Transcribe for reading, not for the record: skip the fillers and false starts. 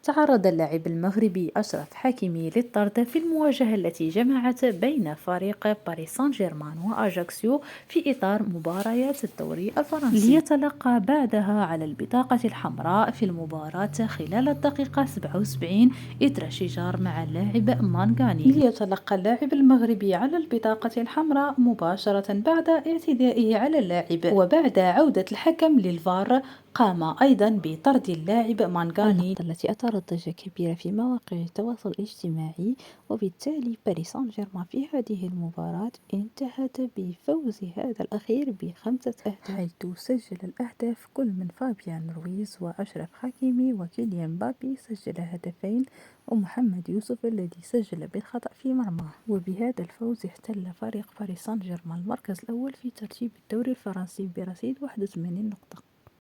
تعرض اللاعب المغربي أشرف حكيمي للطرد في المواجهة التي جمعت بين فريق باريس سان جيرمان وأجاكسيو في إطار مباريات الدوري الفرنسي، ليتلقى بعدها على البطاقة الحمراء في المباراة خلال الدقيقة 77 إثر شجار مع اللاعب مانغاني. ليتلقى اللاعب المغربي على البطاقة الحمراء مباشرة بعد اعتدائه على اللاعب، وبعد عودة الحكم للفار قام أيضا بطرد اللاعب مانغاني، النقطة التي أثارت ضجة كبيرة في مواقع التواصل الاجتماعي. وبالتالي باريس سان جيرمان في هذه المباراة انتهت بفوز هذا الأخير ب5 أهداف، حيث سجل الأهداف كل من فابيان رويز وأشرف حكيمي وكيليان مبابي سجل هدفين، ومحمد يوسف الذي سجل بالخطأ في مرماه. وبهذا الفوز احتل فريق باريس سان جيرمان المركز الأول في ترتيب الدوري الفرنسي برصيد 81 نقطة.